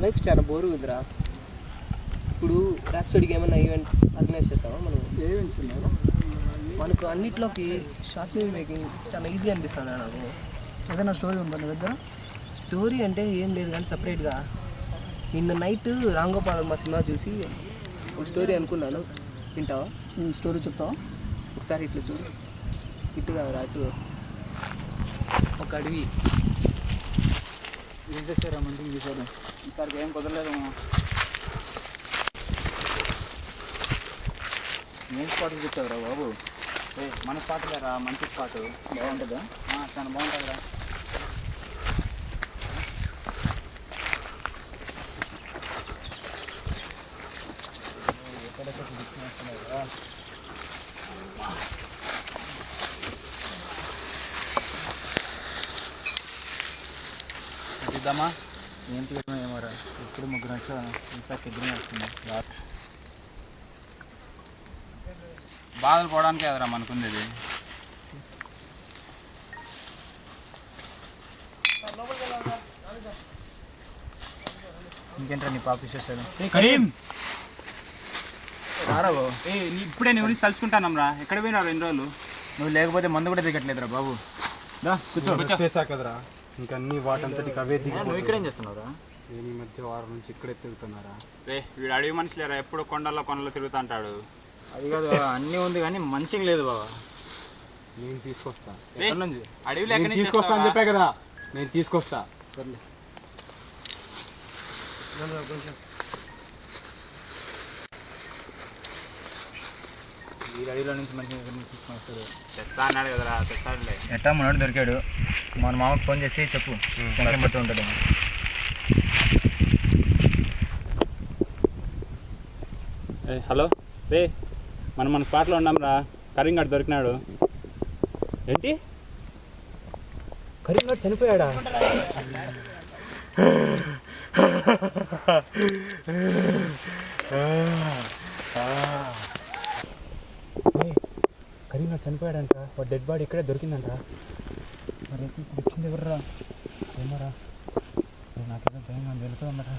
Life చాలా bore కుదిరా. ఇప్పుడు ర్యాప్సోడీకి ఏమైనా ఈవెంట్ ఆర్గనైజ్ చేస్తావా? మనం ఈవెంట్స్ ఉన్నాయా? మనకు అన్నిట్లోకి షార్ట్ ఫిల్మ్ మేకింగ్ చాలా ఈజీ అనిపిస్తుంది నాకు. ఏదైనా స్టోరీ ఉందా నీ దగ్గర? స్టోరీ అంటే ఏం లేదు కానీ సపరేట్గా నిన్న నైట్ రాంగోపాల్ మా సినిమా చూసి ఒక స్టోరీ అనుకున్నాను. వింటావా? స్టోరీ చెప్తావా? ఒకసారి ఇట్లా చూడు. ఇటు కాదు అటు. ఒక అడవి. ఏం చేస్తారా మంది ఈసారి ఏం కుదరలేదు. ఏం స్పాట్ చూపించావురా బాబు? మన స్పాట్ లేరా, మంచి స్పాట్ బాగుంటుందా? చాలా బాగుంటుందిరా. చూద్దామా ఏం తీయడం ఏమోరా. ఇప్పుడు ముగ్గురు వచ్చా ఈసారి ఇద్దరు వస్తున్నాం. బాధలు పోవడానికి కదరా మనకుంది ఇది. ఇంకేంట్రా నీ పాప విశేషాలు? కరీం రారావు. ఇప్పుడే నీ గురించి తలుచుకుంటానమ్మరా. ఎక్కడ పోయినావు 2 రోజులు? నువ్వు లేకపోతే మందు కూడా దిగట్లేదురా బాబు. కూర్చో కదరా. ఇంకా అన్ని వాటంతటికి అవే దిగి. నువ్వు ఇక్కడేం చేస్తున్నావురా? నేను ఈ మధ్య వారం నుంచి ఇక్కడే తిరుగుతున్నారా. వీడు అడవి మనిషి లేరా, ఎప్పుడు కొండల్లో తిరుగుతూ అంటాడు. అది కాదు, అన్నీ ఉంది కానీ మంచిగా లేదు బాబా. నేను తీసుకొస్తా. అడవిలో తీసుకొస్తా అని చెప్పా కదా, నేను తీసుకొస్తా. సర్లే. ఈ అడవిలో నుంచి మంచిగా తీసుకొస్తాడు. తెస్తా అన్నాడు కదరా, తెస్తాడులే. ఎట్టా మనోడు దొరికాడు. మన మామకు ఫోన్ చేసి చెప్పు, టెన్షన్ పడుతూ ఉంటాడు. హలో మన స్పాట్లో ఉన్నాంరా. కరీంగడ్ దొరికినాడు. ఏంటి, కరీంగడ్ చనిపోయాడా? కరీంగడ్ చనిపోయాడంట. వాడు డెడ్ బాడీ ఇక్కడే దొరికిందంట. మరి వచ్చింది ఎవర్రా? ఏమరా, నాకేదో భయంగా వెళ్ళిపోయిందట.